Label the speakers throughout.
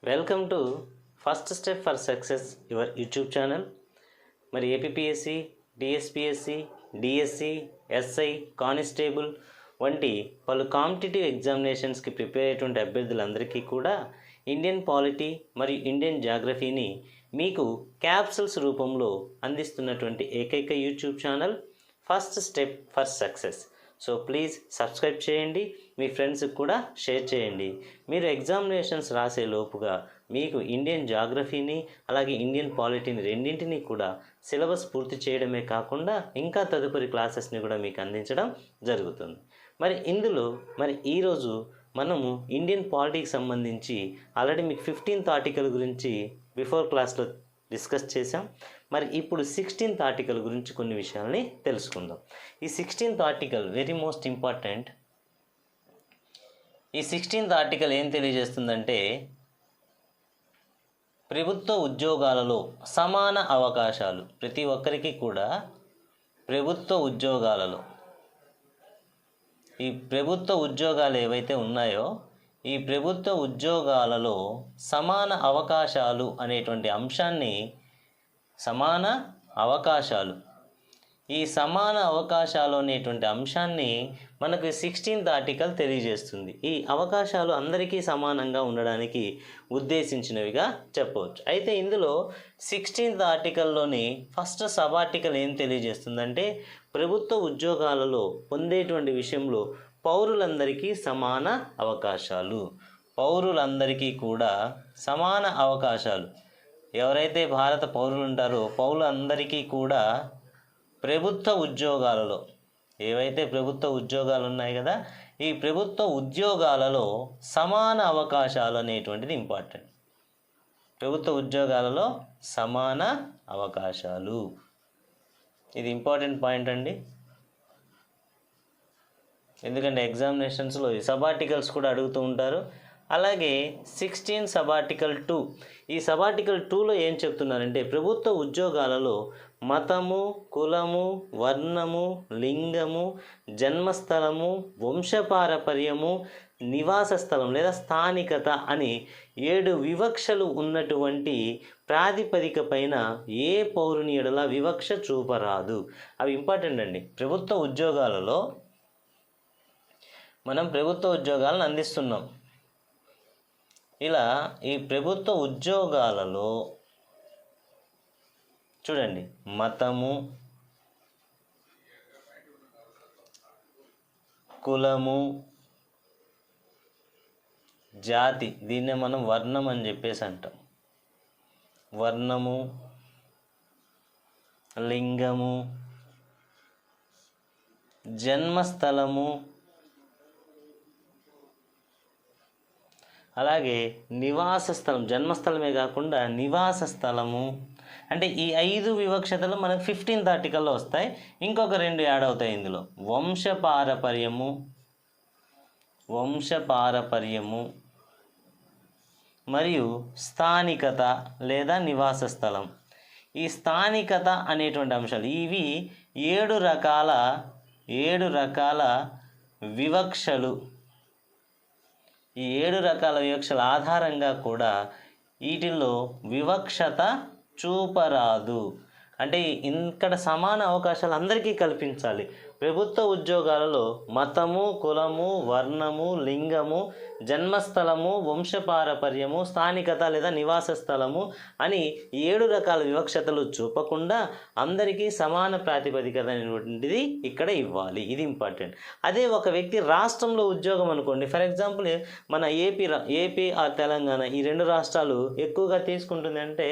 Speaker 1: Welcome to first step for success your YouTube channel. మరి APSC, డిఎస్పిఎస్సి, DSC, SI, constable వంటి పలు competitive ఎగ్జామినేషన్స్కి prepare అయ్యేటువంటి అభ్యర్థులందరికీ కూడా ఇండియన్ పాలిటీ మరియు ఇండియన్ జాగ్రఫీని మీకు క్యాప్సూల్స్ రూపంలో అందిస్తున్నటువంటి ఏకైక YouTube channel first step for success. So please subscribe చేయండి, మీ ఫ్రెండ్స్కి కూడా షేర్ చేయండి. మీరు ఎగ్జామినేషన్స్ రాసే లోపుగా మీకు ఇండియన్ జాగ్రఫీని అలాగే ఇండియన్ పాలిటీని రెండింటినీ కూడా సిలబస్ పూర్తి చేయడమే కాకుండా ఇంకా తదుపరి క్లాసెస్ని కూడా మీకు అందించడం జరుగుతుంది. మరి ఇందులో ఈరోజు మనము ఇండియన్ పాలిటీకి సంబంధించి ఆల్రెడీ మీకు 15th ఆర్టికల్ గురించి బిఫోర్ క్లాస్లో డిస్కస్ చేసాం. మరి ఇప్పుడు 16th ఆర్టికల్ గురించి కొన్ని విషయాల్ని తెలుసుకుందాం. ఈ 16th article very most important. ఈ 16th ఆర్టికల్ ఏం తెలియజేస్తుందంటే ప్రభుత్వ ఉద్యోగాలలో సమాన అవకాశాలు. ప్రతి ఒక్కరికి కూడా ప్రభుత్వ ఉద్యోగాలలో ఈ ప్రభుత్వ ఉద్యోగాలు ఏవైతే ఉన్నాయో ఈ ప్రభుత్వ ఉద్యోగాలలో సమాన అవకాశాలు అనేటువంటి అంశాన్ని సమాన అవకాశాలు ఈ సమాన అవకాశాలు అనేటువంటి అంశాన్ని మనకు 16th ఆర్టికల్ తెలియజేస్తుంది. ఈ అవకాశాలు అందరికీ సమానంగా ఉండడానికి ఉద్దేశించినవిగా చెప్పవచ్చు. అయితే ఇందులో 16th ఆర్టికల్లోని ఫస్ట్ సబ్ ఆర్టికల్ ఏం తెలియజేస్తుందంటే ప్రభుత్వ ఉద్యోగాలలో పొందేటువంటి విషయంలో పౌరులందరికీ సమాన అవకాశాలు. పౌరులందరికీ కూడా సమాన అవకాశాలు. ఎవరైతే భారత పౌరులు ఉంటారో పౌరులందరికీ కూడా ప్రభుత్వ ఉద్యోగాలలో ఏవైతే ప్రభుత్వ ఉద్యోగాలు ఉన్నాయి కదా, ఈ ప్రభుత్వ ఉద్యోగాలలో సమాన అవకాశాలు అనేటువంటిది ఇంపార్టెంట్. ప్రభుత్వ ఉద్యోగాలలో సమాన అవకాశాలు, ఇది ఇంపార్టెంట్ పాయింట్ అండి. ఎందుకంటే ఎగ్జామినేషన్స్లో ఈ సబ్ ఆర్టికల్స్ కూడా అడుగుతూ ఉంటారు. అలాగే 16 సబ్ ఆర్టికల్ 2, ఈ సబ్ ఆర్టికల్ 2లో ఏం చెప్తున్నారంటే ప్రభుత్వ ఉద్యోగాలలో మతము, కులము, వర్ణము, లింగము, జన్మస్థలము, వంశపారపర్యము, నివాస స్థలం లేదా స్థానికత అని 7 వివక్షలు ఉన్నటువంటి ప్రాతిపదిక పైన ఏ పౌరుని ఎడల వివక్ష చూపరాదు. అవి ఇంపార్టెంట్ అండి. ప్రభుత్వ ఉద్యోగాలలో మనం ప్రభుత్వ ఉద్యోగాలను అందిస్తున్నాం. ఇలా ఈ ప్రభుత్వ ఉద్యోగాలలో చూడండి, మతము, కులము, జాతి, దీన్నే మనం వర్ణం అని చెప్పేసి అంటాం. వర్ణము, లింగము, జన్మస్థలము, అలాగే నివాస స్థలం. జన్మస్థలమే కాకుండా నివాస స్థలము అంటే ఈ 5 వివక్షతలు మనకు 15th ఆర్టికల్లో వస్తాయి. ఇంకొక 2 యాడ్ అవుతాయి ఇందులో. వంశపారపర్యము మరియు స్థానికత లేదా నివాస స్థలం. ఈ స్థానికత అనేటువంటి అంశాలు ఇవి 7 రకాల వివక్షలు. ఈ 7 రకాల వివక్షల ఆధారంగా కూడా వీటిల్లో వివక్షత చూపరాదు. అంటే ఇక్కడ సమాన అవకాశాలు అందరికీ కల్పించాలి. ప్రభుత్వ ఉద్యోగాలలో మతము, కులము, వర్ణము, లింగము, జన్మస్థలము, వంశపారపర్యము, స్థానికత లేదా నివాస స్థలము అని 7 రకాల వివక్షతలు చూపకుండా అందరికీ సమాన ప్రాతిపదికత అనేటువంటిది ఇక్కడ ఇవ్వాలి. ఇది ఇంపార్టెంట్. అదే ఒక వ్యక్తి రాష్ట్రంలో ఉద్యోగం అనుకోండి, ఫర్ ఎగ్జాంపుల్ మన ఏపీ ఆర్ తెలంగాణ ఈ 2 రాష్ట్రాలు ఎక్కువగా తీసుకుంటుంది. అంటే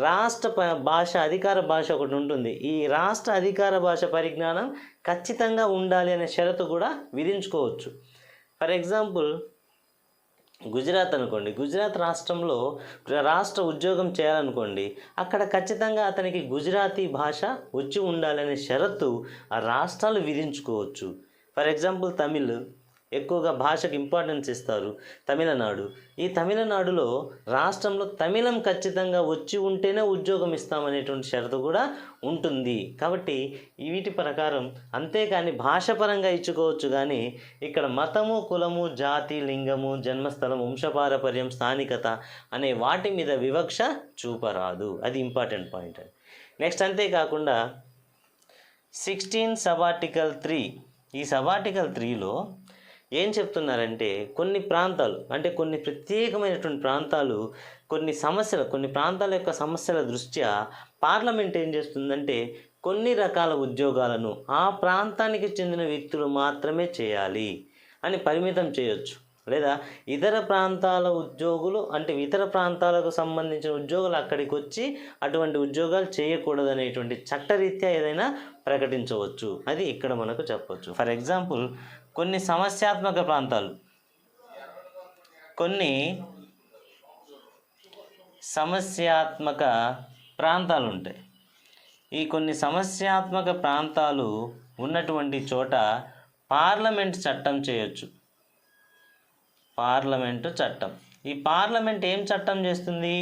Speaker 1: రాష్ట్ర భాష, అధికార భాష ఒకటి ఉంటుంది. ఈ రాష్ట్ర అధికార భాష పరిజ్ఞానం ఖచ్చితంగా ఉండాలి అనే షరతు కూడా విధించుకోవచ్చు. ఫర్ ఎగ్జాంపుల్ గుజరాత్ అనుకోండి, గుజరాత్ రాష్ట్రంలో రాష్ట్ర ఉద్యోగం చేయాలనుకోండి, అక్కడ ఖచ్చితంగా అతనికి గుజరాతీ భాష వచ్చి ఉండాలనే షరతు ఆ రాష్ట్రాలు విధించుకోవచ్చు. ఫర్ ఎగ్జాంపుల్ ఎక్కువగా భాషకు ఇంపార్టెన్స్ ఇస్తారు తమిళనాడు. ఈ తమిళనాడులో రాష్ట్రంలో తమిళం ఖచ్చితంగా వచ్చి ఉంటేనే ఉద్యోగం ఇస్తామనేటువంటి షరతు కూడా ఉంటుంది. కాబట్టి వీటి ప్రకారం అంతేకాని భాషపరంగా ఇచ్చుకోవచ్చు, కానీ ఇక్కడ మతము, కులము, జాతి, లింగము, జన్మస్థలం, వంశపారపర్యం, స్థానికత అనే వాటి మీద వివక్ష చూపరాదు. అది ఇంపార్టెంట్ పాయింట్. నెక్స్ట్ అంతేకాకుండా 16 సబార్టికల్ 3, ఈ సబార్టికల్ 3లో ఏం చెప్తున్నారంటే కొన్ని ప్రాంతాలు, అంటే కొన్ని ప్రత్యేకమైనటువంటి ప్రాంతాలు, కొన్ని ప్రాంతాల యొక్క సమస్యల దృష్ట్యా పార్లమెంట్ ఏం చేస్తుందంటే కొన్ని రకాల ఉద్యోగాలను ఆ ప్రాంతానికి చెందిన వ్యక్తులు మాత్రమే చేయాలి అని పరిమితం చేయొచ్చు. లేదా ఇతర ప్రాంతాల ఉద్యోగులు, అంటే ఇతర ప్రాంతాలకు సంబంధించిన ఉద్యోగులు అక్కడికి వచ్చి అటువంటి ఉద్యోగాలు చేయకూడదు అనేటువంటి చట్టరీత్యా ఏదైనా ప్రకటించవచ్చు. అది ఇక్కడ మనకు చెప్పవచ్చు. ఫర్ ఎగ్జాంపుల్ కొన్ని సమస్యాత్మక ప్రాంతాలు ఉంటాయి. ఈ కొన్ని సమస్యాత్మక ప్రాంతాలు ఉన్నటువంటి చోట పార్లమెంట్ చట్టం చేయొచ్చు. పార్లమెంటు చట్టం. ఈ పార్లమెంట్ ఏం చట్టం చేస్తుంది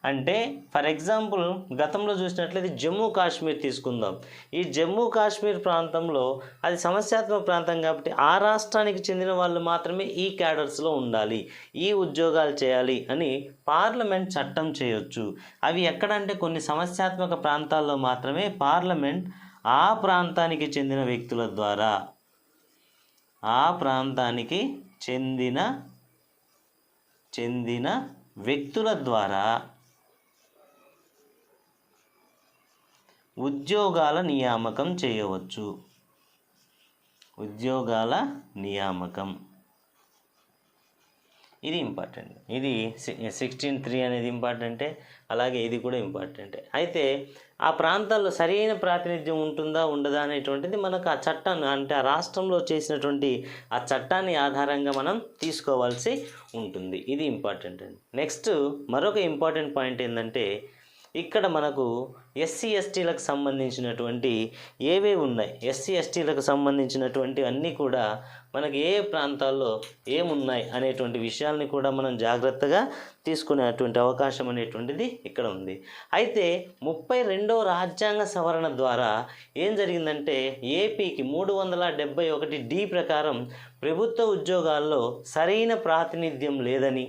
Speaker 1: అంటే, ఫర్ ఎగ్జాంపుల్ గతంలో చూసినట్లయితే జమ్మూ కాశ్మీర్ తీసుకుందాం. ఈ జమ్మూ కాశ్మీర్ ప్రాంతంలో అది సమస్యాత్మక ప్రాంతం కాబట్టి ఆ రాష్ట్రానికి చెందిన వాళ్ళు మాత్రమే ఈ క్యాడర్స్లో ఉండాలి, ఈ ఉద్యోగాలు చేయాలి అని పార్లమెంట్ చట్టం చేయొచ్చు. అవి ఎక్కడంటే కొన్ని సమస్యాత్మక ప్రాంతాల్లో మాత్రమే పార్లమెంట్ ఆ ప్రాంతానికి చెందిన వ్యక్తుల ద్వారా, ఆ ప్రాంతానికి చెందిన వ్యక్తుల ద్వారా ఉద్యోగాల నియామకం చేయవచ్చు. ఉద్యోగాల నియామకం ఇది ఇంపార్టెంట్. ఇది 16(3) అనేది ఇంపార్టెంటే, అలాగే ఇది కూడా ఇంపార్టెంటే. అయితే ఆ ప్రాంతాల్లో సరైన ప్రాతినిధ్యం ఉంటుందా ఉండదా అనేటువంటిది మనకు ఆ చట్టాన్ని, అంటే ఆ రాష్ట్రంలో చేసినటువంటి ఆ చట్టాన్ని ఆధారంగా మనం తీసుకోవాల్సి ఉంటుంది. ఇది ఇంపార్టెంట్ అండి. నెక్స్ట్ మరొక ఇంపార్టెంట్ పాయింట్ ఏంటంటే, ఇక్కడ మనకు ఎస్సీ ఎస్టీలకు సంబంధించినటువంటి ఏవేవి ఉన్నాయి, ఎస్సీ ఎస్టీలకు సంబంధించినటువంటి అన్నీ కూడా మనకి ఏ ప్రాంతాల్లో ఏమున్నాయి అనేటువంటి విషయాల్ని కూడా మనం జాగ్రత్తగా తీసుకునేటువంటి అవకాశం అనేటువంటిది ఇక్కడ ఉంది. అయితే 32వ రాజ్యాంగ సవరణ ద్వారా ఏం జరిగిందంటే, ఏపీకి 371D ప్రకారం ప్రభుత్వ ఉద్యోగాల్లో సరైన ప్రాతినిధ్యం లేదని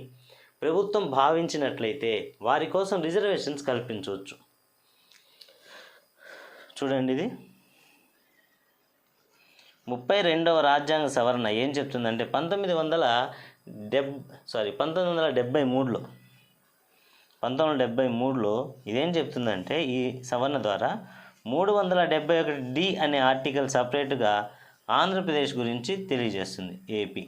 Speaker 1: ప్రభుత్వం భావించినట్లయితే వారి కోసం రిజర్వేషన్స్ కల్పించవచ్చు. చూడండి, ఇది 32వ రాజ్యాంగ సవరణ ఏం చెప్తుందంటే 1973లో ఇదేం చెప్తుందంటే, ఈ సవరణ ద్వారా 371D అనే ఆర్టికల్ సపరేట్గా ఆంధ్రప్రదేశ్ గురించి తెలియజేస్తుంది. ఏపీ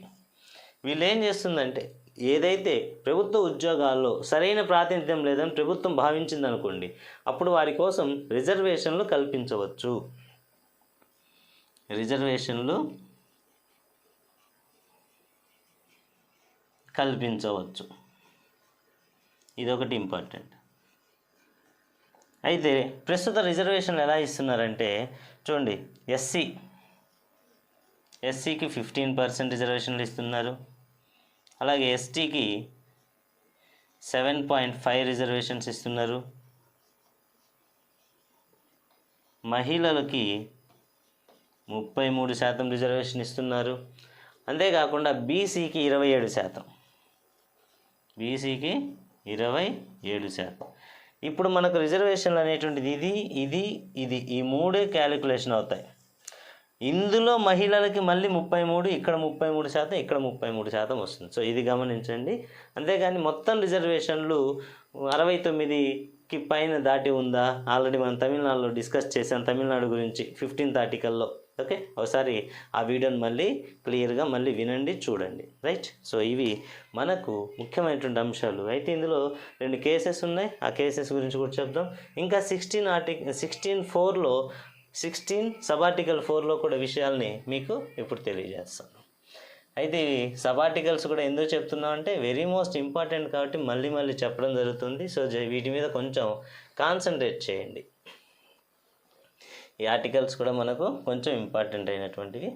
Speaker 1: వీళ్ళు ఏం చేస్తుందంటే, ఏదైతే ప్రభుత్వ ఉద్యోగాల్లో సరైన ప్రాతినిధ్యం లేదని ప్రభుత్వం భావించింది అనుకోండి, అప్పుడు వారి కోసం రిజర్వేషన్లు కల్పించవచ్చు. ఇదొకటి ఇంపార్టెంట్. అయితే ప్రస్తుత రిజర్వేషన్లు ఎలా ఇస్తున్నారంటే చూడండి, ఎస్సీకి 15% రిజర్వేషన్లు ఇస్తున్నారు. అలాగే ఎస్టీకి 7.5 రిజర్వేషన్స్ ఇస్తున్నారు. మహిళలకి 33% రిజర్వేషన్ ఇస్తున్నారు. అంతేకాకుండా బీసీకి 27%. ఇప్పుడు మనకు రిజర్వేషన్లు అనేటువంటిది ఇది ఈ మూడే క్యాలిక్యులేషన్ అవుతాయి. ఇందులో మహిళలకి మళ్ళీ 33, ఇక్కడ 33%, ఇక్కడ 33% వస్తుంది. సో ఇది గమనించండి. అంతేగాని మొత్తం రిజర్వేషన్లు 69కి పైన దాటి ఉందా, ఆల్రెడీ మనం తమిళనాడులో డిస్కస్ చేసాం తమిళనాడు గురించి 15th ఆర్టికల్లో. ఓకే, ఒకసారి ఆ వీడియోని మళ్ళీ క్లియర్గా మళ్ళీ వినండి, చూడండి. రైట్. సో ఇవి మనకు ముఖ్యమైనటువంటి అంశాలు. అయితే ఇందులో 2 కేసెస్ ఉన్నాయి, ఆ కేసెస్ గురించి కూడా చెప్దాం. ఇంకా 16 సబార్టికల్ 4లో కూడా విషయాల్ని మీకు ఇప్పుడు తెలియజేస్తాను. అయితే ఇవి సబార్టికల్స్ కూడా ఎందుకు చెప్తున్నాం అంటే వెరీ మోస్ట్ ఇంపార్టెంట్ కాబట్టి మళ్ళీ చెప్పడం జరుగుతుంది. సో వీటి మీద కొంచెం కాన్సన్ట్రేట్ చేయండి. ఈ ఆర్టికల్స్ కూడా మనకు కొంచెం ఇంపార్టెంట్ అయినటువంటివి.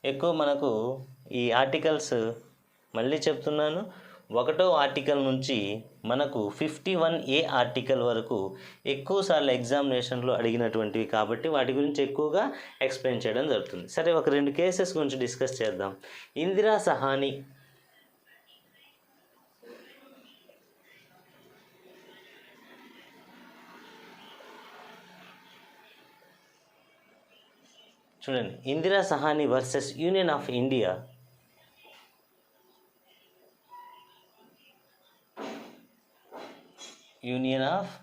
Speaker 1: ఎక్కువ మనకు ఈ ఆర్టికల్స్ మళ్ళీ చెప్తున్నాను, 1వ ఆర్టికల్ నుంచి మనకు 51A ఆర్టికల్ వరకు ఎక్కువసార్లు ఎగ్జామినేషన్లో అడిగినటువంటివి కాబట్టి వాటి గురించి ఎక్కువగా ఎక్స్ప్లెయిన్ చేయడం జరుగుతుంది. సరే, ఒక 2 కేసెస్ గురించి డిస్కస్ చేద్దాం. ఇందిరా సహాని చూడండి, Indira Sawhney versus union of India. Union of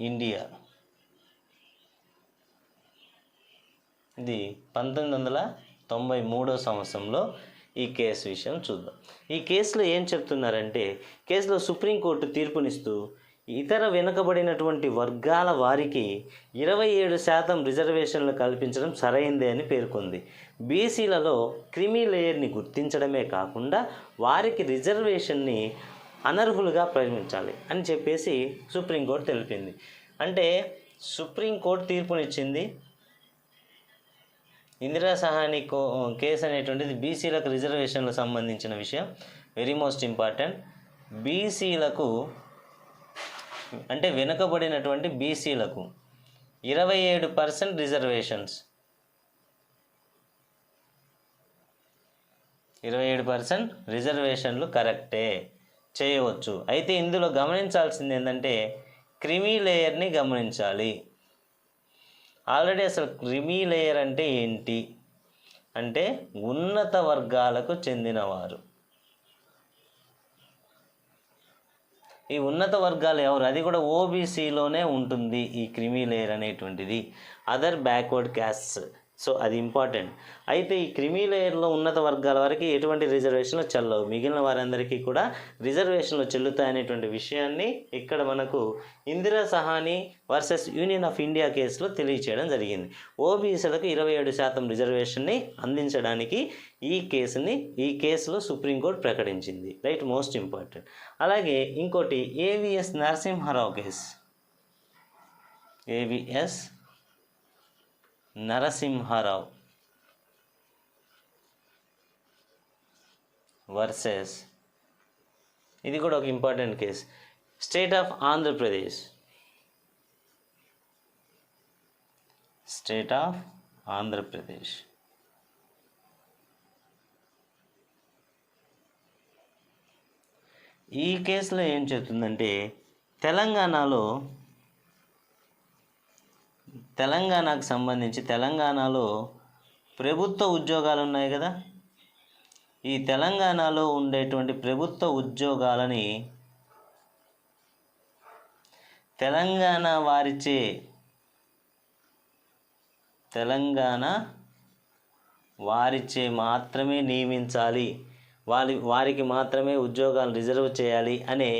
Speaker 1: India ఇది 1993వ సంవత్సరంలో ఈ కేసు విషయం చూద్దాం. ఈ కేసులో ఏం చెప్తున్నారంటే, కేసులో సుప్రీంకోర్టు తీర్పునిస్తూ ఇతర వెనుకబడినటువంటి వర్గాల వారికి 27% రిజర్వేషన్లు కల్పించడం సరైందే అని పేర్కొంది. బీసీలలో క్రిమీ లేయర్ని గుర్తించడమే కాకుండా వారికి రిజర్వేషన్ని అనర్హులుగా పరిగణించాలి అని చెప్పేసి సుప్రీంకోర్టు తెలిపింది. అంటే సుప్రీంకోర్టు తీర్పునిచ్చింది, ఇందిరా సహాని కేసు అనేటువంటిది బీసీలకు రిజర్వేషన్లకు సంబంధించిన విషయం. Very most important. బీసీలకు అంటే వెనుకబడినటువంటి బీసీలకు 27% రిజర్వేషన్స్, 27% రిజర్వేషన్లు కరెక్టే, చేయవచ్చు. అయితే ఇందులో గమనించాల్సింది ఏంటంటే క్రిమీ లేయర్ని గమనించాలి. ఆల్రెడీ అసలు క్రిమీ లేయర్ అంటే ఏంటి అంటే ఉన్నత వర్గాలకు చెందినవారు. ఈ ఉన్నత వర్గాలు ఎవరు? అది కూడా ఓబీసీలోనే ఉంటుంది ఈ క్రిమీ లేయర్ అనేటువంటిది, అదర్ బ్యాక్వర్డ్ క్యాస్ట్స్. సో అది ఇంపార్టెంట్. అయితే ఈ క్రిమీ లేయర్లో ఉన్నత వర్గాల వారికి ఎటువంటి రిజర్వేషన్లు చెల్లవు, మిగిలిన వారందరికీ కూడా రిజర్వేషన్లు చెల్లుతాయనేటువంటి విషయాన్ని ఇక్కడ మనకు Indira Sawhney versus union of India కేసులో తెలియచేయడం జరిగింది. ఓబీసీలకు 27% రిజర్వేషన్ని అందించడానికి ఈ కేసులో సుప్రీంకోర్టు ప్రకటించింది. Right, most important. అలాగే ఇంకోటి AVS Narasimha Rao case. AVS Narasimha Rao versus, ఇది కూడా ఒక important case, state of Andhra Pradesh. State of Andhra Pradesh. ఈ కేసులో ఏం చెప్తుందంటే తెలంగాణకు సంబంధించి తెలంగాణలో ప్రభుత్వ ఉద్యోగాలు ఉన్నాయి కదా, ఈ తెలంగాణలో ఉండేటువంటి ప్రభుత్వ ఉద్యోగాలని తెలంగాణ వారిచే మాత్రమే నియమించాలి, వారికి మాత్రమే ఉద్యోగాలు రిజర్వ్ చేయాలి అనే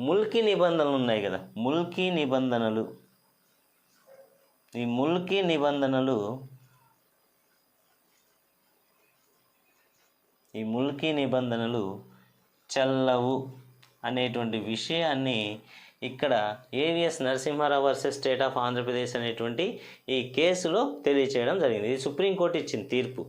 Speaker 1: ముల్కీ నిబంధనలు ఉన్నాయి కదా, ఈ ముల్కీ నిబంధనలు చెల్లవు అనేటువంటి విషయాన్ని ఇక్కడ AVS Narasimha Rao versus state of Andhra Pradesh అనేటువంటి ఈ కేసులో తెలియచేయడం జరిగింది. ఇది సుప్రీంకోర్టు ఇచ్చిన తీర్పు.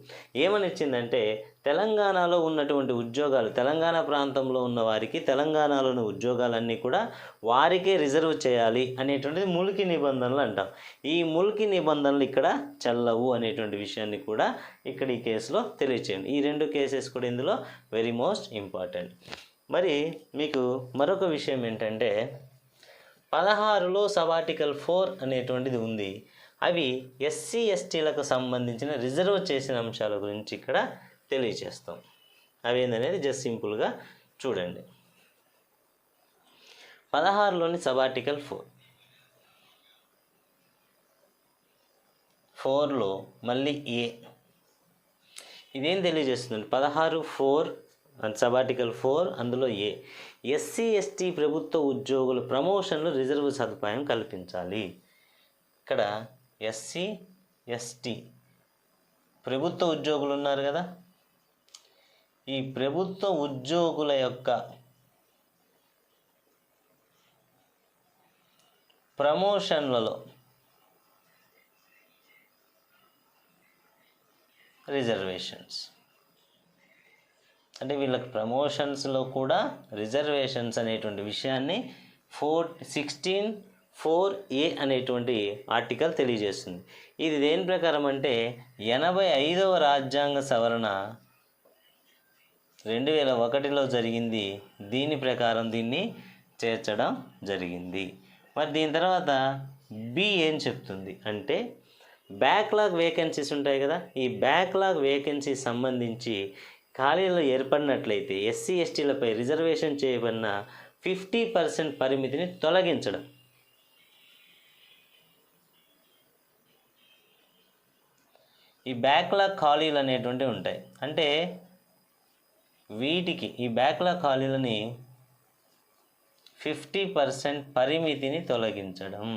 Speaker 1: ఏమని ఇచ్చిందంటే తెలంగాణలో ఉన్నటువంటి ఉద్యోగాలు, తెలంగాణ ప్రాంతంలో ఉన్న వారికి తెలంగాణలోని ఉద్యోగాలన్నీ కూడా వారికే రిజర్వ్ చేయాలి అనేటువంటిది ముల్కీ నిబంధనలు అంటాం. ఈ ముల్కీ నిబంధనలు ఇక్కడ చెల్లవు అనేటువంటి విషయాన్ని కూడా ఇక్కడ ఈ కేసులో తెలియచేయండి. ఈ 2 కేసెస్ కూడా ఇందులో వెరీ మోస్ట్ ఇంపార్టెంట్. మరి మీకు మరొక విషయం ఏంటంటే 16లో సబార్టికల్ 4 అనేటువంటిది ఉంది. అవి ఎస్సీ ఎస్టీలకు సంబంధించిన రిజర్వ్ చేసిన అంశాల గురించి ఇక్కడ తెలియచేస్తాం. అవి ఏందనేది జస్ట్ సింపుల్గా చూడండి. 16లోని సబార్టికల్ 4లో మళ్ళీ ఏ, ఇదేం తెలియజేస్తుంది? 16(4) సబార్టికల్ 4 అందులో ఏ, ఎస్సీ ఎస్టీ ప్రభుత్వ ఉద్యోగుల ప్రమోషన్లు రిజర్వ్ సదుపాయం కల్పించాలి. ఇక్కడ ఎస్సీ ఎస్టీ ప్రభుత్వ ఉద్యోగులు ఉన్నారు కదా, ఈ ప్రభుత్వ ఉద్యోగుల యొక్క ప్రమోషన్లలో రిజర్వేషన్స్. అంటే వీళ్ళకి ప్రమోషన్స్లో కూడా రిజర్వేషన్స్ అనేటువంటి విషయాన్ని 16(4)(a) అనేటువంటి ఆర్టికల్ తెలియజేస్తుంది. ఇది దేని ప్రకారం అంటే 85వ రాజ్యాంగ సవరణ 2001లో జరిగింది. దీని ప్రకారం దీన్ని చేర్చడం జరిగింది. మరి దీని తర్వాత బి ఏం చెప్తుంది అంటే బ్యాక్లాగ్ వేకెన్సీస్ ఉంటాయి కదా, ఈ బ్యాక్లాగ్ వేకెన్సీ సంబంధించి ఖాళీలు ఏర్పడినట్లయితే ఎస్సీ ఎస్టీలపై రిజర్వేషన్ చేయబడిన 50% పరిమితిని తొలగించడం. ఈ బ్యాక్లాగ్ ఖాళీలు అనేటువంటివి ఉంటాయి. అంటే వీటికి ఈ బ్యాక్లాగ్ ఖాళీలని 50% పరిమితిని తొలగించడం.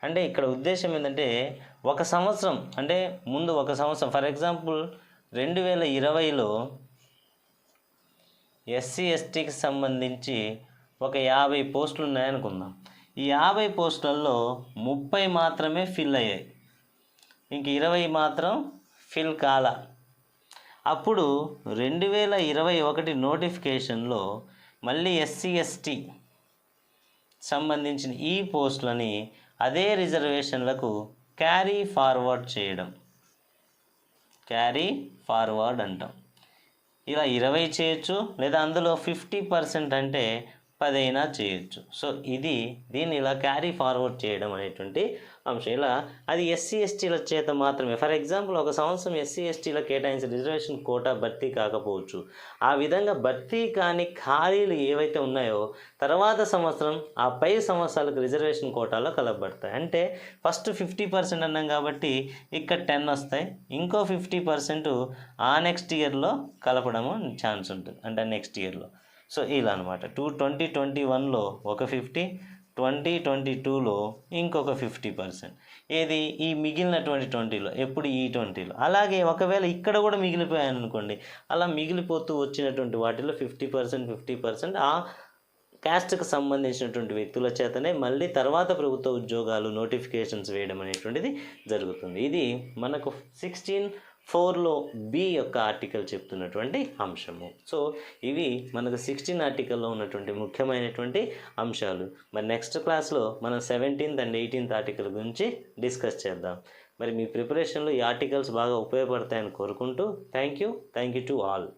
Speaker 1: అంటే ఇక్కడ ఉద్దేశం ఏంటంటే ఒక సంవత్సరం అంటే ముందు ఒక సంవత్సరం, ఫర్ ఎగ్జాంపుల్ 2020లో ఎస్సీ ఎస్టీకి సంబంధించి ఒక 50 పోస్టులు ఉన్నాయనుకుందాం. ఈ 50 పోస్టులలో 30 మాత్రమే ఫిల్ అయ్యాయి, ఇంక 20 మాత్రం ఫిల్ కాల. అప్పుడు 2021 నోటిఫికేషన్లో మళ్ళీ ఎస్సీ ఎస్టీ సంబంధించిన ఈ పోస్టులని అదే రిజర్వేషన్లకు క్యారీ ఫార్వర్డ్ చేయడం. క్యారీ ఫార్వర్డ్ అంటాం. ఇలా 20 చేయొచ్చు, లేదా అందులో 50% అంటే 10 అయినా చేయొచ్చు. సో దీన్ని ఇలా క్యారీ ఫార్వర్డ్ చేయడం అనేటువంటి అంశం. ఇలా అది ఎస్సీ ఎస్టీల చేత మాత్రమే. ఫర్ ఎగ్జాంపుల్ ఒక సంవత్సరం ఎస్సీ ఎస్టీలకు కేటాయించిన రిజర్వేషన్ కోటా భర్తీ కాకపోవచ్చు. ఆ విధంగా భర్తీ కాని ఖాళీలు ఏవైతే ఉన్నాయో తర్వాత సంవత్సరం ఆ పై సంవత్సరాలకు రిజర్వేషన్ కోటాలో కలపబడతాయి. అంటే ఫస్ట్ 50% అన్నాం కాబట్టి ఇక్కడ 10 వస్తాయి, ఇంకో 50% ఆ నెక్స్ట్ ఇయర్లో కలపడము ఛాన్స్ ఉంటుంది, అంటే నెక్స్ట్ ఇయర్లో. సో ఇలా అనమాట. 2021లో ఒక 50, 2022లో ఇంకొక 50%. ఏది ఈ మిగిలినటువంటి 20లో, ఎప్పుడు ఈ 20లో. అలాగే ఒకవేళ ఇక్కడ కూడా మిగిలిపోయాను అనుకోండి, అలా మిగిలిపోతూ వచ్చినటువంటి వాటిలో 50% ఆ క్యాస్ట్కి సంబంధించినటువంటి వ్యక్తుల చేతనే మళ్ళీ తర్వాత ప్రభుత్వ ఉద్యోగాలు నోటిఫికేషన్స్ వేయడం అనేటువంటిది జరుగుతుంది. ఇది మనకు 16(4)లో బి యొక్క ఆర్టికల్ చెప్తున్నటువంటి అంశము. సో ఇవి మనకు 16 ఆర్టికల్లో ఉన్నటువంటి ముఖ్యమైనటువంటి అంశాలు. మరి నెక్స్ట్ క్లాస్లో మనం 17th and 18th ఆర్టికల్ గురించి డిస్కస్ చేద్దాం. మరి మీ ప్రిపరేషన్లో ఈ ఆర్టికల్స్ బాగా ఉపయోగపడతాయని కోరుకుంటూ థ్యాంక్ యూ టు ఆల్.